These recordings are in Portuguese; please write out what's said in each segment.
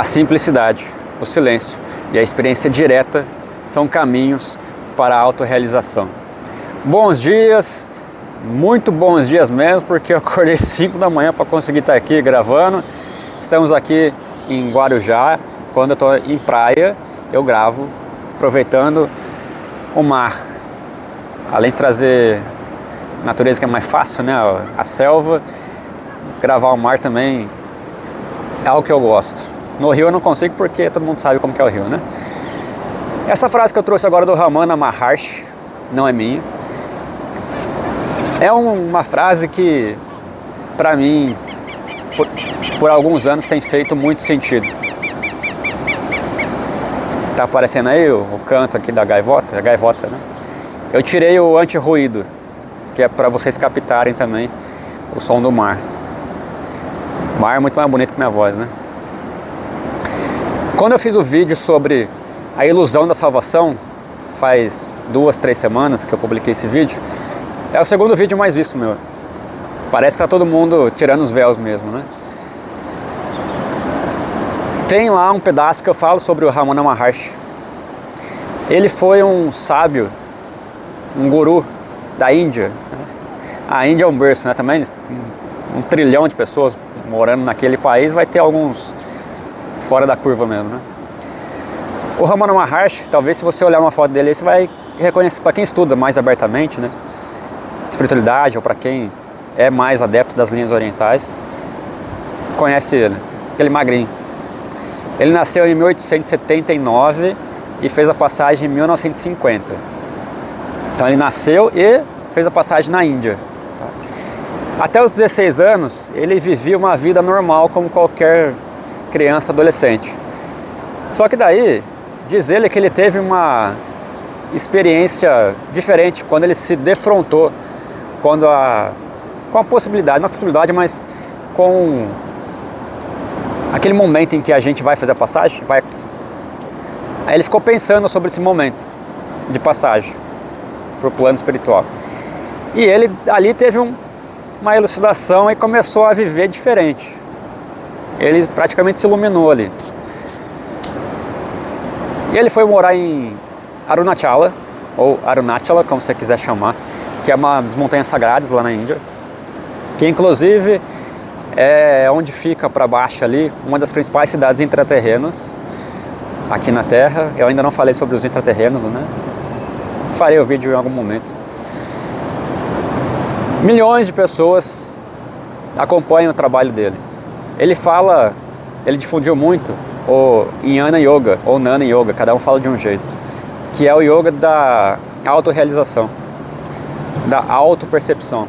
A simplicidade, o silêncio e a experiência direta são caminhos para a autorrealização. Bons dias, muito bons dias mesmo, porque eu acordei 5 da manhã para conseguir estar aqui gravando. Estamos aqui em Guarujá. Quando eu estou em praia, eu gravo aproveitando o mar. Além de trazer natureza, que é mais fácil, né? A selva, gravar o mar também é algo que eu gosto. No Rio eu não consigo porque todo mundo sabe como que é o Rio, né? Essa frase que eu trouxe agora do Ramana Maharshi não é minha. É uma frase que, para mim, por alguns anos tem feito muito sentido. Tá aparecendo aí o canto aqui da gaivota? A gaivota, né? Eu tirei o anti-ruído, que é para vocês captarem também o som do mar. O mar é muito mais bonito que minha voz, né? Quando eu fiz o vídeo sobre a ilusão da salvação, faz 2, 3 semanas que eu publiquei esse vídeo, é o segundo vídeo mais visto meu. Parece que tá todo mundo tirando os véus mesmo, né? Tem lá um pedaço que eu falo sobre o Ramana Maharshi. Ele foi um sábio, um guru da Índia. A Índia é um berço, né? Também 1 trilhão de pessoas morando naquele país, vai ter alguns fora da curva mesmo, né? O Ramana Maharshi, talvez se você olhar uma foto dele aí, você vai reconhecer, para quem estuda mais abertamente, né? Espiritualidade, ou para quem é mais adepto das linhas orientais, conhece ele, aquele magrinho. Ele nasceu em 1879 e fez a passagem em 1950. Então ele nasceu e fez a passagem na Índia. Até os 16 anos, ele vivia uma vida normal como qualquer criança, adolescente. Só que daí, diz ele que ele teve uma experiência diferente quando ele se defrontou com a possibilidade, não a possibilidade, mas com aquele momento em que a gente vai fazer a passagem. Aí ele ficou pensando sobre esse momento de passagem para o plano espiritual. E ele ali teve uma elucidação e começou a viver diferente. Ele praticamente se iluminou ali. E ele foi morar em Arunachala, ou Arunachala, como você quiser chamar, que é uma das montanhas sagradas lá na Índia, que inclusive é onde fica para baixo ali uma das principais cidades intraterrenas aqui na Terra. Eu ainda não falei sobre os intraterrenos, né? Farei o vídeo em algum momento. Milhões de pessoas acompanham o trabalho dele. Ele difundiu muito o Jnana Yoga ou Nana Yoga, cada um fala de um jeito, que é o yoga da autorrealização, da autopercepção.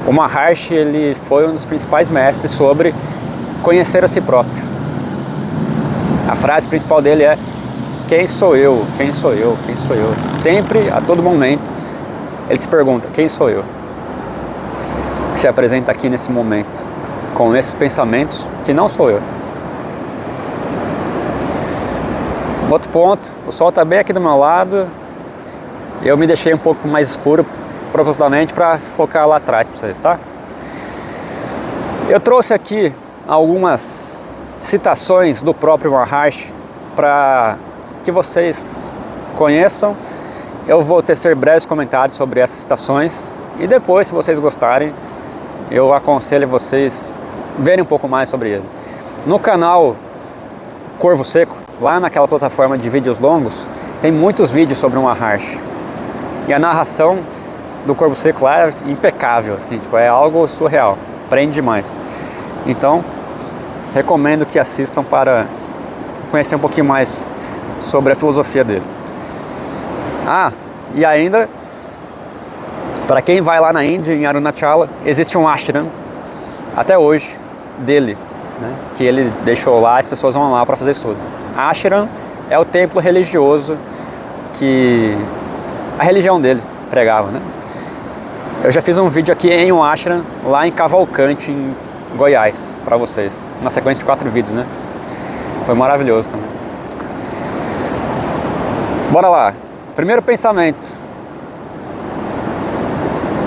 O Maharshi, ele foi um dos principais mestres sobre conhecer a si próprio. A frase principal dele é: quem sou eu? Quem sou eu? Quem sou eu? Sempre, a todo momento, ele se pergunta: quem sou eu? Que se apresenta aqui nesse momento, com esses pensamentos que não sou eu. Outro ponto, o sol está bem aqui do meu lado. Eu me deixei um pouco mais escuro propositalmente para focar lá atrás para vocês, tá? Eu trouxe aqui algumas citações do próprio Maharshi para que vocês conheçam. Eu vou tecer breves comentários sobre essas citações e depois, se vocês gostarem, eu aconselho vocês verem um pouco mais sobre ele. No canal Corvo Seco, lá naquela plataforma de vídeos longos, tem muitos vídeos sobre o Maharshi. E a narração do Corvo Seco lá é impecável, assim, tipo, é algo surreal, prende demais. Então, recomendo que assistam para conhecer um pouquinho mais sobre a filosofia dele. E ainda, para quem vai lá na Índia, em Arunachala, existe um ashram, até hoje, dele, né, que ele deixou lá, as pessoas vão lá para fazer estudo. Ashram é o templo religioso que a religião dele pregava, né? Eu já fiz um vídeo aqui em um ashram, lá em Cavalcante, em Goiás, para vocês, uma sequência de 4 vídeos, né? Foi maravilhoso também. Bora lá. Primeiro pensamento.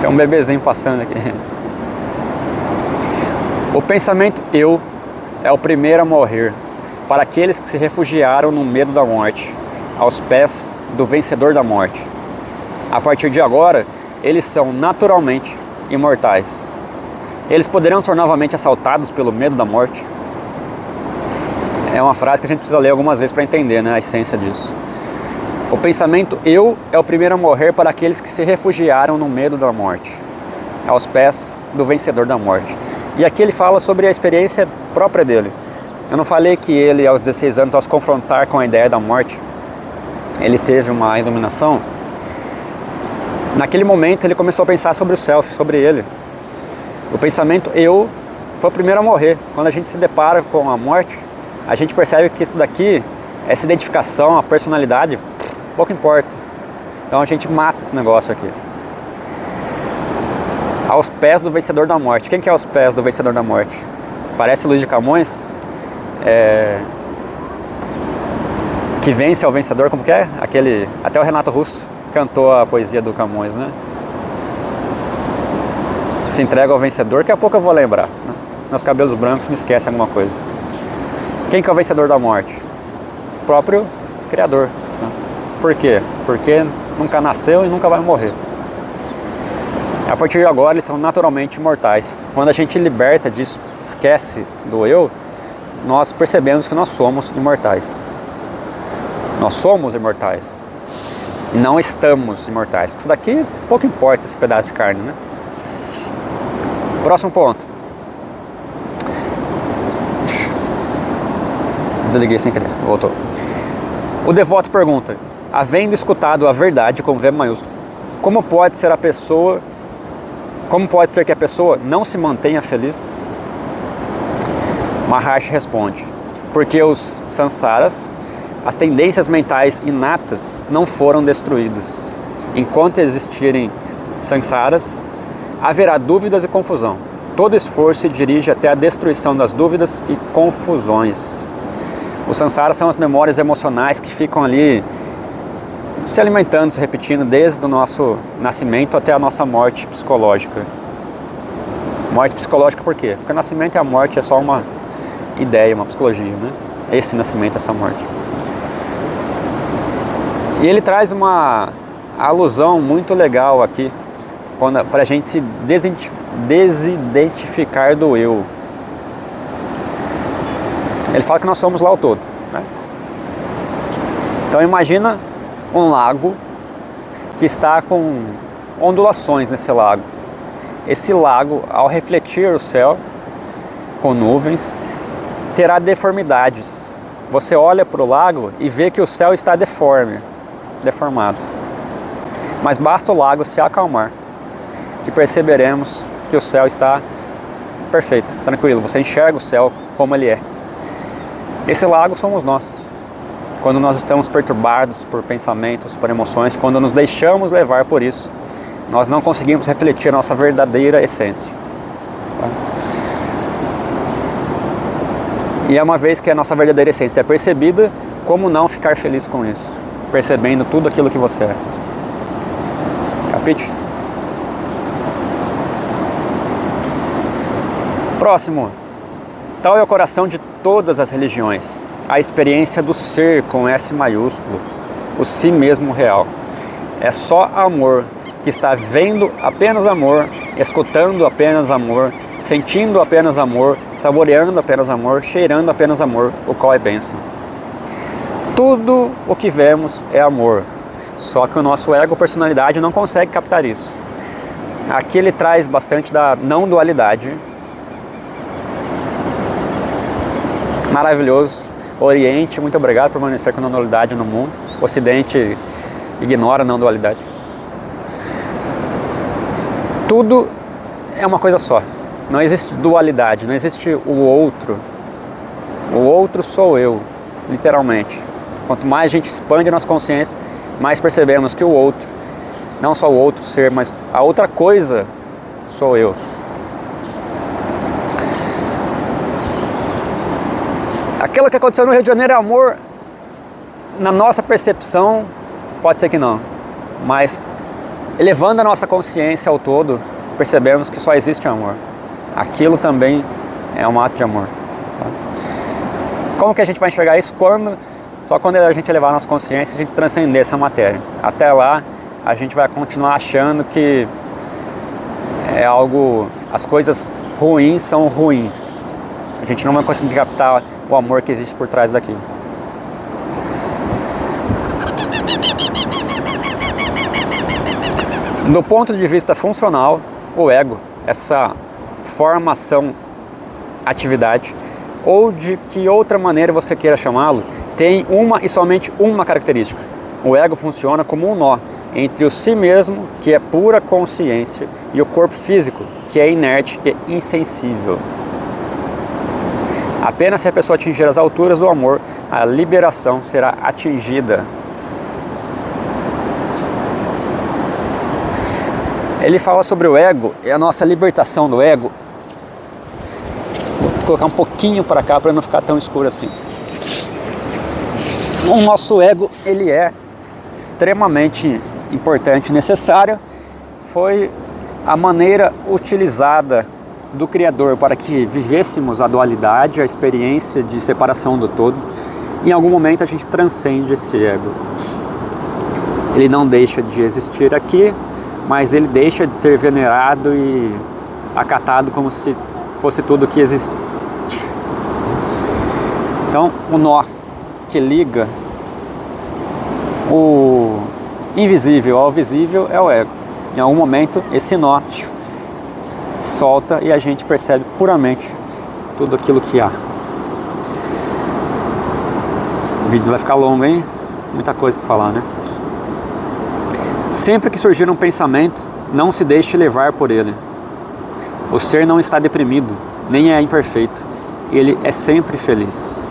Tem um bebezinho passando aqui. O pensamento eu é o primeiro a morrer. para aqueles que se refugiaram no medo da morte, aos pés do vencedor da morte. A partir de agora, eles são naturalmente imortais. Eles poderão ser novamente assaltados pelo medo da morte? É uma frase que a gente precisa ler algumas vezes para entender, né, a essência disso. O pensamento eu é o primeiro a morrer para aqueles que se refugiaram no medo da morte, aos pés do vencedor da morte. E aqui ele fala sobre a experiência própria dele. Eu não falei que ele, aos 16 anos, ao se confrontar com a ideia da morte, ele teve uma iluminação. Naquele momento ele começou a pensar sobre o self, sobre ele. O pensamento eu foi o primeiro a morrer. Quando a gente se depara com a morte, a gente percebe que isso daqui, essa identificação, a personalidade, pouco importa. Então a gente mata esse negócio aqui. Aos pés do vencedor da morte. Quem que é aos pés do vencedor da morte? Parece Luiz de Camões, que vence ao vencedor, como que é? Até o Renato Russo cantou a poesia do Camões, né? Se entrega ao vencedor, daqui a pouco eu vou lembrar, né? Meus cabelos brancos me esquecem alguma coisa. Quem que é o vencedor da morte? O próprio Criador, né? Por quê? Porque nunca nasceu e nunca vai morrer. A partir de agora eles são naturalmente imortais. Quando a gente liberta disso, esquece do eu, nós percebemos que nós somos imortais. Nós somos imortais. E não estamos imortais. Porque isso daqui pouco importa, esse pedaço de carne, né? Próximo ponto. Desliguei sem querer, voltou. O devoto pergunta: havendo escutado a verdade com V maiúsculo, como pode ser que a pessoa não se mantenha feliz? Maharshi responde: porque os samsaras, as tendências mentais inatas, não foram destruídas. Enquanto existirem samsaras, haverá dúvidas e confusão. Todo esforço se dirige até a destruição das dúvidas e confusões. Os samsaras são as memórias emocionais que ficam ali se alimentando, se repetindo desde o nosso nascimento até a nossa morte psicológica. Morte psicológica por quê? Porque o nascimento e a morte é só uma ideia, uma psicologia, né? Esse nascimento, essa morte. E ele traz uma alusão muito legal aqui, para a gente se desidentificar do eu. Ele fala que nós somos lá o todo, né? Então imagina um lago que está com ondulações nesse lago. Esse lago, ao refletir o céu com nuvens, terá deformidades. Você olha para o lago e vê que o céu está deformado. Mas basta o lago se acalmar, que perceberemos que o céu está perfeito, tranquilo. Você enxerga o céu como ele é. Esse lago somos nós. Quando nós estamos perturbados por pensamentos, por emoções, quando nos deixamos levar por isso, nós não conseguimos refletir a nossa verdadeira essência. Tá? E é uma vez que a nossa verdadeira essência é percebida, como não ficar feliz com isso? Percebendo tudo aquilo que você é. Capite? Próximo. Tal é o coração de todas as religiões, a experiência do ser com S maiúsculo, o si mesmo real. É só amor que está vendo apenas amor, escutando apenas amor, sentindo apenas amor, saboreando apenas amor, cheirando apenas amor, o qual é bênção. Tudo o que vemos é amor, só que o nosso ego, personalidade, não consegue captar isso. Aqui ele traz bastante da não dualidade. Maravilhoso. Oriente, muito obrigado por permanecer com a não dualidade no mundo. Ocidente ignora a não dualidade. Tudo é uma coisa só. Não existe dualidade, não existe o outro. O outro sou eu, literalmente. Quanto mais a gente expande a nossa consciência, mais percebemos que o outro, não só o outro ser, mas a outra coisa sou eu. Aquilo que aconteceu no Rio de Janeiro é amor, na nossa percepção, pode ser que não. Mas elevando a nossa consciência ao todo, percebemos que só existe amor. Aquilo também é um ato de amor. Tá? Como que a gente vai enxergar isso? Só quando a gente elevar a nossa consciência, a gente transcender essa matéria. Até lá, a gente vai continuar achando que é algo, as coisas ruins são ruins. A gente não vai conseguir captar o amor que existe por trás daquilo. Do ponto de vista funcional, o ego, essa formação, atividade, ou de que outra maneira você queira chamá-lo, tem uma e somente uma característica. O ego funciona como um nó entre o si mesmo, que é pura consciência, e o corpo físico, que é inerte e insensível. Apenas se a pessoa atingir as alturas do amor, a liberação será atingida. Ele fala sobre o ego e a nossa libertação do ego. Vou colocar um pouquinho para cá para não ficar tão escuro assim. O nosso ego, ele é extremamente importante, necessário. Foi a maneira utilizada do Criador para que vivêssemos a dualidade, a experiência de separação do todo. Em algum momento a gente transcende esse ego. Ele não deixa de existir aqui, mas ele deixa de ser venerado e acatado como se fosse tudo que existe. Então, o nó que liga o invisível ao visível é o ego. Em algum momento, esse nó solta e a gente percebe puramente tudo aquilo que há. O vídeo vai ficar longo, hein? Muita coisa para falar, né? Sempre que surgir um pensamento, não se deixe levar por ele. O ser não está deprimido, nem é imperfeito. Ele é sempre feliz.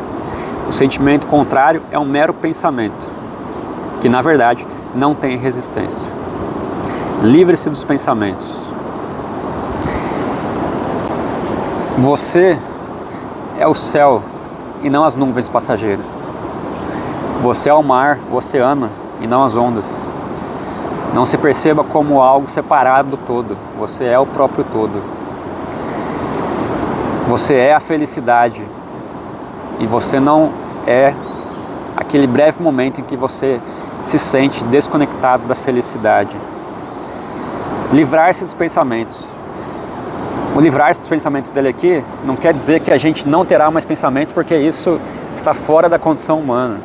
O sentimento contrário é um mero pensamento, que na verdade não tem resistência. Livre-se dos pensamentos. Você é o céu e não as nuvens passageiras. Você é o mar, o oceano e não as ondas. Não se perceba como algo separado do todo. Você é o próprio todo. Você é a felicidade. E você não é aquele breve momento em que você se sente desconectado da felicidade. Livrar-se dos pensamentos. O livrar-se dos pensamentos dele aqui não quer dizer que a gente não terá mais pensamentos, porque isso está fora da condição humana.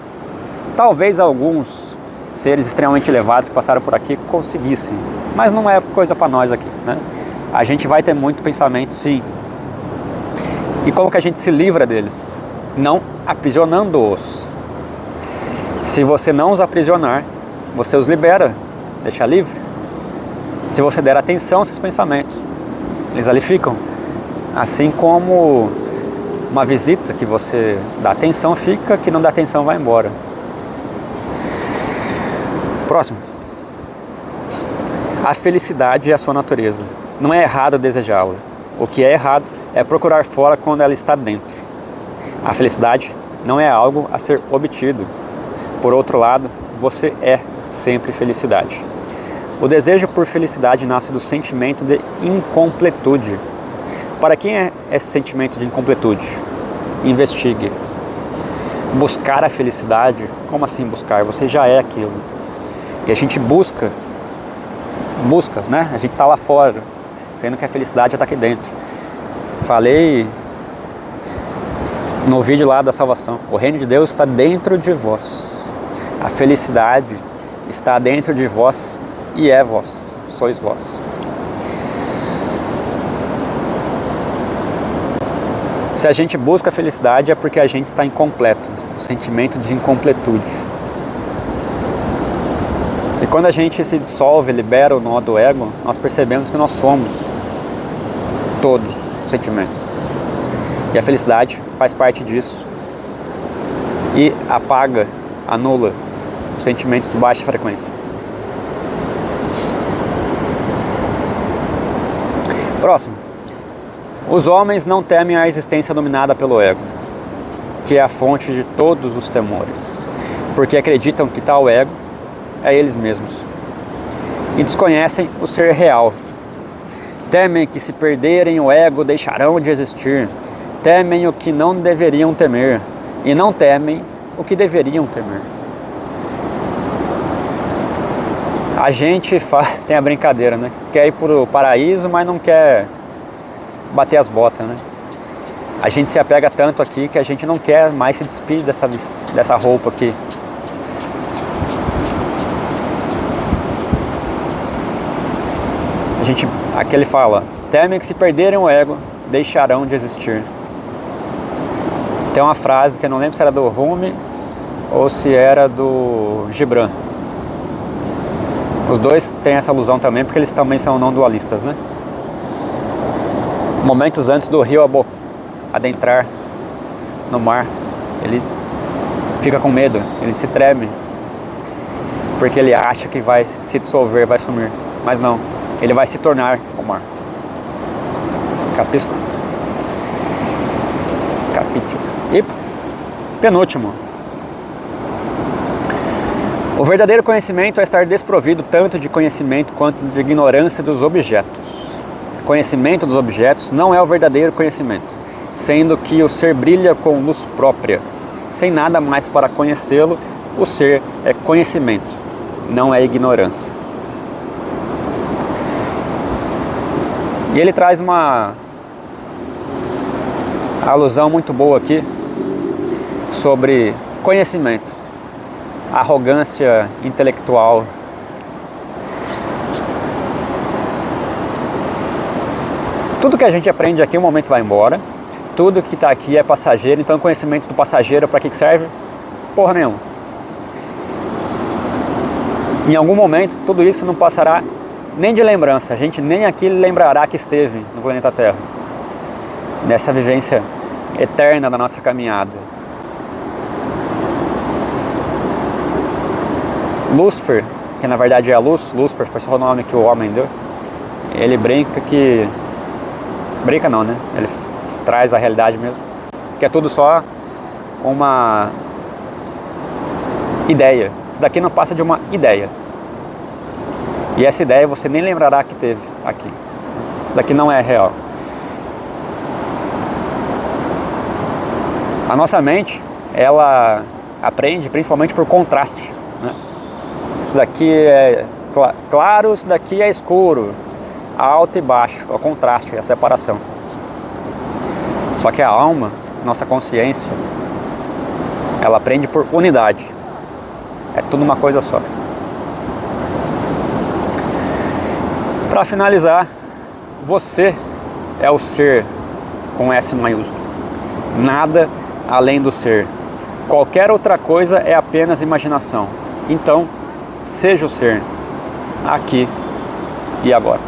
Talvez alguns seres extremamente elevados que passaram por aqui conseguissem, mas não é coisa para nós aqui, né? A gente vai ter muito pensamento, sim. E como que a gente se livra deles? Não aprisionando-os. Se você não os aprisionar, você os libera, deixa livre. Se você der atenção aos seus pensamentos, eles ali ficam. Assim como uma visita que você dá atenção fica, que não dá atenção vai embora. Próximo. A felicidade é a sua natureza. Não é errado desejá-la. O que é errado é procurar fora quando ela está dentro. A felicidade não é algo a ser obtido. Por outro lado, você é sempre felicidade. O desejo por felicidade nasce do sentimento de incompletude. Para quem é esse sentimento de incompletude? Investigue. Buscar a felicidade? Como assim buscar? Você já é aquilo. E a gente busca, né? A gente está lá fora, sendo que a felicidade já está aqui dentro. Falei no vídeo lá da salvação. O reino de Deus está dentro de vós. A felicidade está dentro de vós e é vós, sois vós. Se a gente busca a felicidade é porque a gente está incompleto, o sentimento de incompletude. E quando a gente se dissolve, libera o nó do ego, nós percebemos que nós somos todos os sentimentos. E a felicidade faz parte disso e apaga, anula os sentimentos de baixa frequência. Próximo. Os homens não temem a existência dominada pelo ego, que é a fonte de todos os temores, porque acreditam que tal ego é eles mesmos e desconhecem o ser real. Temem que, se perderem o ego, deixarão de existir. Temem o que não deveriam temer. e não temem o que deveriam temer. A gente tem a brincadeira, né? Quer ir para o paraíso, mas não quer bater as botas, né? A gente se apega tanto aqui que a gente não quer mais se despedir dessa roupa aqui. Aqui ele fala: temem que se perderem o ego, deixarão de existir. Tem uma frase que eu não lembro se era do Rumi ou se era do Gibran. Os dois têm essa alusão também, porque eles também são não dualistas, né? Momentos antes do rio adentrar no mar, ele fica com medo, ele se treme, porque ele acha que vai se dissolver, vai sumir, mas não, ele vai se tornar o mar. Capisco? Capítulo. E penúltimo: o verdadeiro conhecimento é estar desprovido tanto de conhecimento quanto de ignorância dos objetos. Conhecimento dos objetos não é o verdadeiro conhecimento, sendo que o ser brilha com luz própria. Sem nada mais para conhecê-lo, o ser é conhecimento, não é ignorância. E ele traz uma alusão muito boa aqui sobre conhecimento, arrogância intelectual. Tudo que a gente aprende aqui, um momento vai embora. Tudo que está aqui é passageiro. Então o conhecimento do passageiro, para que serve? Porra nenhuma. Em algum momento tudo isso não passará nem de lembrança. A gente nem aqui lembrará que esteve no planeta Terra, nessa vivência eterna da nossa caminhada. Lúcifer, que na verdade é a luz, Lúcifer foi só o nome que o homem deu, ele brinca que... Brinca não, né? Ele traz a realidade mesmo, que é tudo só uma ideia. Isso daqui não passa de uma ideia. E essa ideia você nem lembrará que teve aqui. Isso daqui não é real. A nossa mente, ela aprende principalmente por contraste, né? Isso daqui é claro, isso daqui é escuro, alto e baixo, é o contraste, é a separação. Só que a alma, nossa consciência, ela aprende por unidade. É tudo uma coisa só. Para finalizar, você é o ser com S maiúsculo. Nada além do ser. Qualquer outra coisa é apenas imaginação. Então, seja o ser, aqui e agora.